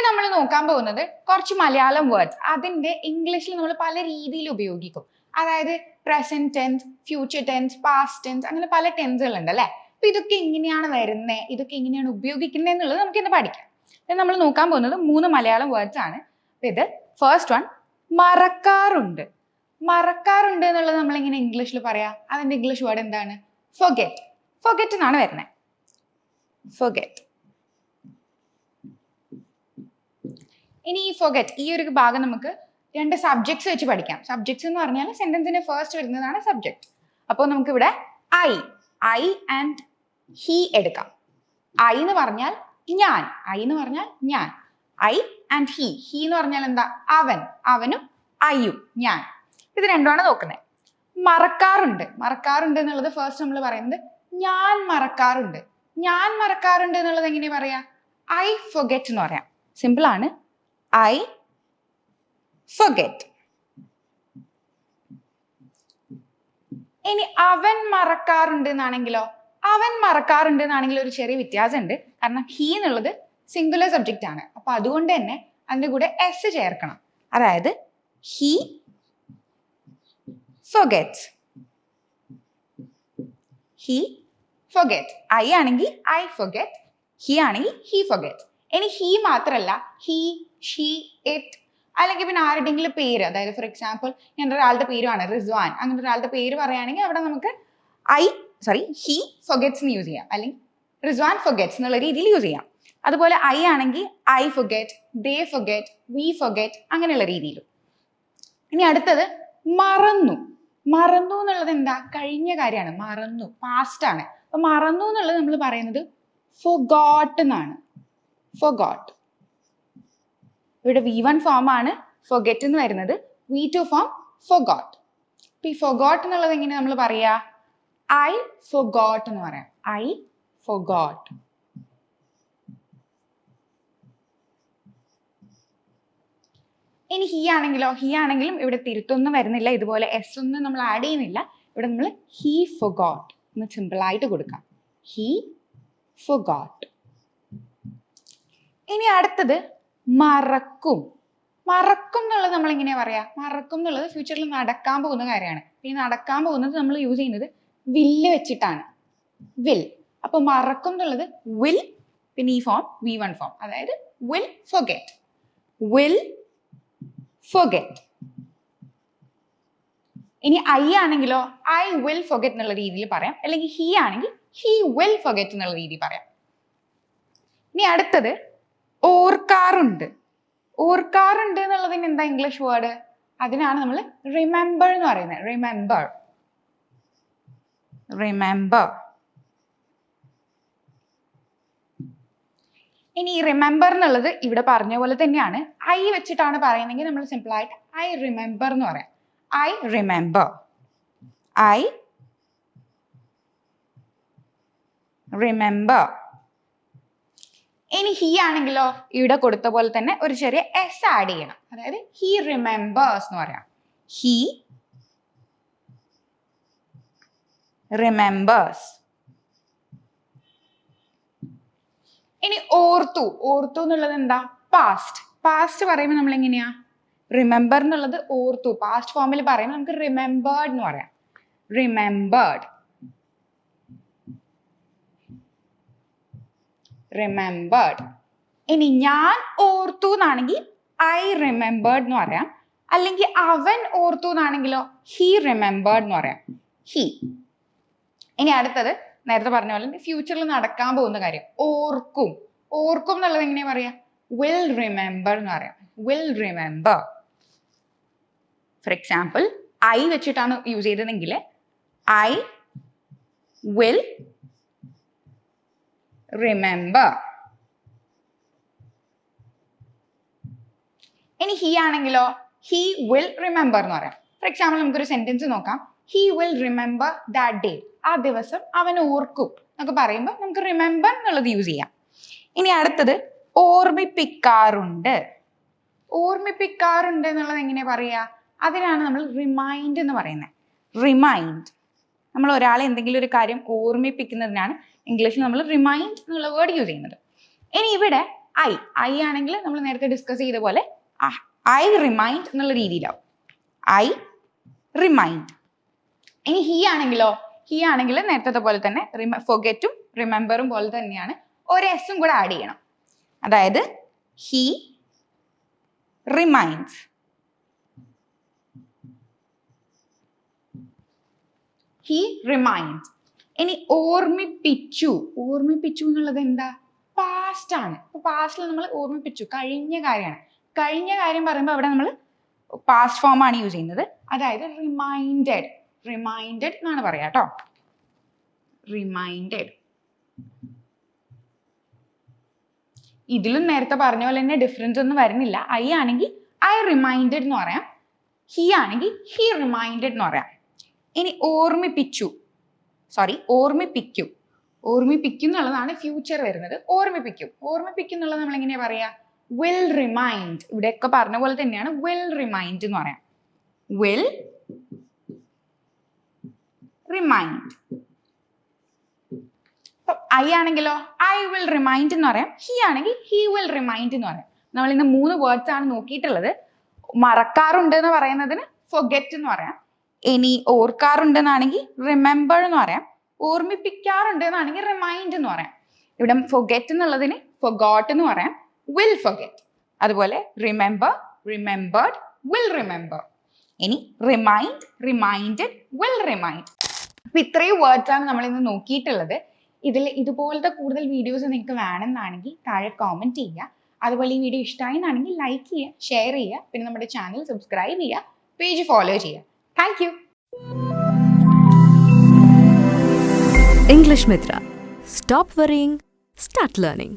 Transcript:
നമ്മൾ നോക്കാൻ പോകുന്നത് കുറച്ച് മലയാളം വേർഡ്സ്. അതിന്റെ ഇംഗ്ലീഷിൽ നമ്മൾ പല രീതിയിൽ ഉപയോഗിക്കും. അതായത് present tense, future tense, past tense, അങ്ങനെ പല ടെൻസുകൾ ഉണ്ട് അല്ലെ. അപ്പൊ ഇതൊക്കെ എങ്ങനെയാണ് വരുന്നത്, ഇതൊക്കെ എങ്ങനെയാണ് ഉപയോഗിക്കുന്നത് എന്നുള്ളത് നമുക്ക് ഇന്ന് പഠിക്കാം. നമ്മൾ നോക്കാൻ പോകുന്നത് 3 മലയാളം വേർഡ്സ് ആണ്. ഇത് ഫസ്റ്റ് വൺ, മറക്കാറുണ്ട്. മറക്കാറുണ്ട് എന്നുള്ളത് നമ്മൾ എങ്ങനെ ഇംഗ്ലീഷിൽ പറയാ? അതിന്റെ ഇംഗ്ലീഷ് വേർഡ് എന്താണ്? ഫൊഗെറ്റ്. ഫൊഗെറ്റ് എന്നാണ് വരുന്നത്. ഫൊഗെറ്റ്. ഇനി ഈ ഫൊഗെറ്റ് ഈ ഒരു ഭാഗം നമുക്ക് 2 സബ്ജക്ട്സ് വെച്ച് പഠിക്കാം. സബ്ജക്ട്സ് എന്ന് പറഞ്ഞാൽ സെന്റൻസിന്റെ ഫസ്റ്റ് വരുന്നതാണ് സബ്ജക്ട്. അപ്പോൾ നമുക്ക് ഇവിടെ ഐ ആൻഡ് ഹി എടുക്കാം. ഐ എന്ന് പറഞ്ഞാൽ ഞാൻ, ഐ എന്ന് പറഞ്ഞാൽ ഞാൻ. ഐ ആൻഡ് ഹി എന്ന് പറഞ്ഞാൽ എന്താ? അവൻ, അവനും ഐയും ഞാൻ. ഇത് രണ്ടുമാണ് നോക്കുന്നത്. മറക്കാറുണ്ട്. മറക്കാറുണ്ട് എന്നുള്ളത് ഫസ്റ്റ് നമ്മൾ പറയുന്നത് ഞാൻ മറക്കാറുണ്ട്. ഞാൻ മറക്കാറുണ്ട് എന്നുള്ളത് എങ്ങനെ പറയാ? ഐ ഫൊഗെറ്റ് എന്ന് പറയാം. സിമ്പിൾ ആണ്. I forget. ഇനി അവൻ മറക്കാറുണ്ട് എന്നാണെങ്കിലോ? അവൻ മറക്കാറുണ്ട് എന്നാണെങ്കിൽ ഒരു ചെറിയ വ്യത്യാസമുണ്ട്. കാരണം ഹി എന്നുള്ളത് സിംഗുലർ സബ്ജക്റ്റ് ആണ്. അപ്പൊ അതുകൊണ്ട് തന്നെ അതിന്റെ കൂടെ എസ് ചേർക്കണം. അതായത് he forgets. He forgets. I ആണെങ്കിൽ I forget. He ആണെങ്കിൽ he forgets. ഇനി he മാത്രല്ല he, she, it അല്ലെങ്കിൽ പിന്നെ ആരുടെയെങ്കിലും പേര്, അതായത് ഫോർ എക്സാമ്പിൾ ഞാൻ ഒരാളുടെ പേരുമാണ് റിസ്വാൻ, അങ്ങനെ ഒരാളുടെ പേര് പറയുകയാണെങ്കിൽ അവിടെ നമുക്ക് he forgets എന്ന് യൂസ് ചെയ്യാം, അല്ലെങ്കിൽ റിസ്വാൻ forgets എന്നുള്ള രീതിയിൽ യൂസ് ചെയ്യാം. അതുപോലെ I ആണെങ്കിൽ I forget, they forget, we forget അങ്ങനെയുള്ള രീതിയിലും. ഇനി അടുത്തത് മറന്നു. മറന്നു എന്നുള്ളത് എന്താ? കഴിഞ്ഞ കാര്യമാണ്. മറന്നു, പാസ്റ്റ് ആണ്. അപ്പൊ മറന്നു എന്നുള്ളത് നമ്മൾ പറയുന്നത് forgot എന്നാണ്. forgot. ഇവിടെ V1 ഫോം ആണ് forget എന്ന് വരുന്നത്. V2 form forgot. അപ്പൊ ഈ forgot എന്നുള്ളത് എങ്ങനെ നമ്മൾ പറയാ? I forgot എന്ന് പറയാം. I forgot. ഇനി ഹി ആണെങ്കിലോ? ഹി ആണെങ്കിലും ഇവിടെ തിരുത്തൊന്നും വരുന്നില്ല, ഇതുപോലെ എസ് ഒന്നും നമ്മൾ ആഡ് ചെയ്യുന്നില്ല. ഇവിടെ നമ്മൾ ഹി ഫൊഗോട്ട് എന്ന് സിമ്പിൾ ആയിട്ട് കൊടുക്കാം. He forgot. ഇനി അടുത്തത് മറക്കും. മറക്കും എന്നുള്ളത് നമ്മൾ എങ്ങനെയാ പറയാ? മറക്കും എന്നുള്ളത് ഫ്യൂച്ചറിൽ നടക്കാൻ പോകുന്ന കാര്യമാണ്. ഈ നടക്കാൻ പോകുന്നത് നമ്മൾ യൂസ് ചെയ്യുന്നത് വില്ല് വെച്ചിട്ടാണ്. വിൽ. അപ്പൊ മറക്കും എന്നുള്ളത് വിൽ, പിന്നെ ഈ ഫോം V1 ഫോം, അതായത് വിൽ ഫൊഗെറ്റ്. Will forget. ഇനി ഐ ആണെങ്കിലോ ഐ വിൽ forget എന്നുള്ള രീതിയിൽ പറയാം, അല്ലെങ്കിൽ ഹി ആണെങ്കിൽ ഹി വിൽ forget എന്നുള്ള രീതിയിൽ പറയാം. ഇനി അടുത്തത് ഓർക്കാറുണ്ട്. ഓർക്കാറുണ്ട് എന്നുള്ളതിന് എന്താ ഇംഗ്ലീഷ് വേർഡ്? അതിനാണ് നമ്മൾ റിമെമ്പർ എന്ന് പറയുന്നത്. റിമെമ്പർ. റിമെമ്പർ. ഇനി റിമെമ്പർ എന്നുള്ളത് ഇവിടെ പറഞ്ഞ പോലെ തന്നെയാണ്. ഐ വെച്ചിട്ടാണ് പറയുന്നതെങ്കിൽ നമ്മൾ സിമ്പിൾ ആയിട്ട് ഐ റിമെമ്പർ എന്ന് പറയാം. I remember. I remember. ഇനി ഹി ആണെങ്കിലോ ഇവിടെ കൊടുത്ത പോലെ തന്നെ ഒരു ചെറിയ എസ് ആഡ് ചെയ്യണം. അതായത് ഹി റിമെമ്പേഴ്സ് എന്ന് പറയാം. He remembers. ഇനി ഓർത്തു. ഓർത്തു എന്നുള്ളത് എന്താ? പാസ്റ്റ്. പാസ്റ്റ് പറയുമ്പോൾ നമ്മൾ എങ്ങനെയാ? റിമെമ്പർ എന്നുള്ളത് ഓർത്തു. പാസ്റ്റ് ഫോമിൽ പറയുമ്പോൾ നമുക്ക് റിമെമ്പേർഡ് എന്ന് പറയാം. റിമെമ്പേർഡ്. റിമെമ്പേർഡ്. ഇനി ഞാൻ ഓർത്തു എന്നാണെങ്കിൽ ഐ റിമെമ്പേർഡ് എന്ന് പറയാം. അല്ലെങ്കിൽ അവൻ ഓർത്തു എന്നാണെങ്കിലോ ഹി റിമെമ്പേർഡ് എന്ന് പറയാം. ഹി. ഇനി അടുത്തത് നേരത്തെ പറഞ്ഞ പോലെ ഫ്യൂച്ചറിൽ നടക്കാൻ പോകുന്ന കാര്യം ഓർക്കും. ഓർക്കും എന്നുള്ളത് എങ്ങനെയാ പറയാ? വിൽ റിമെമ്പർ എന്ന് പറയാം. Will remember. For example I വെച്ചിട്ടാണ് യൂസ് ചെയ്തതെങ്കിൽ ഐ വിൽ റിമെമ്പർ. ഇനി ഹി ആണെങ്കിലോ ഹി വിൽ റിമെമ്പർ എന്ന് പറയാം. ഫോർ എക്സാമ്പിൾ നമുക്കൊരു സെന്റൻസ് നോക്കാം. He will remember that day. ആ ദിവസം അവൻ ഓർക്കും എന്നൊക്കെ പറയുമ്പോൾ നമുക്ക് റിമെമ്പർ എന്നുള്ളത് യൂസ് ചെയ്യാം. ഇനി അടുത്തത് ഓർമ്മിപ്പിക്കാറുണ്ട്. ഓർമ്മിപ്പിക്കാറുണ്ട് എന്നുള്ളത് എങ്ങനെയാ പറയാ? അതിനാണ് നമ്മൾ റിമൈൻഡ് എന്ന് പറയുന്നത്. റിമൈൻഡ്. നമ്മൾ ഒരാളെ എന്തെങ്കിലും ഒരു കാര്യം ഓർമ്മിപ്പിക്കുന്നതിനാണ് ഇംഗ്ലീഷിൽ നമ്മൾ റിമൈൻഡ് എന്നുള്ള വേർഡ് യൂസ് ചെയ്യുന്നത്. ഇനി ഇവിടെ ഐ ആണെങ്കിൽ നമ്മൾ നേരത്തെ ഡിസ്കസ് ചെയ്ത പോലെ ഐ റിമൈൻഡ് എന്നുള്ള രീതിയിലാവും. I remind. ഇനി ഹി ആണെങ്കിൽ നേരത്തെ പോലെ തന്നെ ഫൊഗെറ്റും റിമെമ്പറും പോലെ തന്നെയാണ്, ഒരു എസും കൂടെ ആഡ് ചെയ്യണം. അതായത് ഹി റിമൈൻഡ്സ്. He reminds. ഇനി ഓർമ്മിപ്പിച്ചു എന്നുള്ളത് എന്താ? പാസ്റ്റ് ആണ്. പാസ്റ്റിൽ നമ്മൾ ഓർമ്മിപ്പിച്ചു, കഴിഞ്ഞ കാര്യമാണ്. കഴിഞ്ഞ കാര്യം പറയുമ്പോൾ അവിടെ നമ്മൾ പാസ്റ്റ് ഫോം ആണ് യൂസ് ചെയ്യുന്നത്. അതായത് റിമൈൻഡഡ് എന്നാണ് പറയാ കേട്ടോ. റിമൈൻഡഡ്. ഇതിലും നേരത്തെ പറഞ്ഞ പോലെ തന്നെ ഡിഫറൻസ് ഒന്നും വരുന്നില്ല. ഐ ആണെങ്കിൽ ഐ റിമൈൻഡഡ് എന്ന് പറയാം, ഹി ആണെങ്കിൽ ഹി റിമൈൻഡഡ് എന്ന് പറയാം. ഇനി ഓർമ്മിപ്പിക്കും എന്നുള്ളതാണ് ഫ്യൂച്ചർ വരുന്നത്. ഓർമ്മിപ്പിക്കും എന്നുള്ളത് നമ്മൾ എങ്ങനെയാ പറയാ? Will remind. ഇവിടെയൊക്കെ പറഞ്ഞ പോലെ തന്നെയാണ് വിൽ റിമൈൻഡ് എന്ന് പറയാം. Will remind. ഐ ആണെങ്കിലോ ഐ വിൽ റിമൈൻഡ് എന്ന് പറയാം, ഹി ആണെങ്കിൽ ഹി വിൽ റിമൈൻഡ് എന്ന് പറയാം. നമ്മൾ ഇന്ന് 3 വേർഡ്സ് ആണ് നോക്കിയിട്ടുള്ളത്. മറക്കാറുണ്ട് എന്ന് പറയുന്നതിന് ഫൊഗെറ്റ് എന്ന് പറയാം. ഇനി ഓർക്കാറുണ്ടെന്നാണെങ്കിൽ റിമെമ്പർ എന്ന് പറയാം. ഓർമ്മിപ്പിക്കാറുണ്ട് എന്നാണെങ്കിൽ റിമൈൻഡ് എന്ന് പറയാം. ഇവിടെ ഫൊഗെറ്റ് എന്നുള്ളതിന് ഫൊഗോട്ട് എന്ന് പറയാം, വിൽ ഫൊഗെറ്റ്. അതുപോലെ റിമെമ്പർ, റിമെമ്പേർഡ്, വിൽ റിമെമ്പർ. ഇനി റിമൈൻഡ്, റിമൈൻഡഡ്, വിൽ റിമൈൻഡ്. അപ്പൊ ഇത്രയും വേർഡ്സ് ആണ് നമ്മൾ ഇന്ന് നോക്കിയിട്ടുള്ളത്. ഇതിൽ ഇതുപോലത്തെ കൂടുതൽ വീഡിയോസ് നിങ്ങൾക്ക് വേണമെന്നാണെങ്കിൽ താഴെ കോമെന്റ് ചെയ്യുക. അതുപോലെ ഈ വീഡിയോ ഇഷ്ടമായി എന്നാണെങ്കിൽ ലൈക്ക് ചെയ്യുക, ഷെയർ ചെയ്യുക, പിന്നെ നമ്മുടെ ചാനൽ സബ്സ്ക്രൈബ് ചെയ്യുക, പേജ് ഫോളോ ചെയ്യുക. Thank you. English Mithra. Stop worrying, start learning.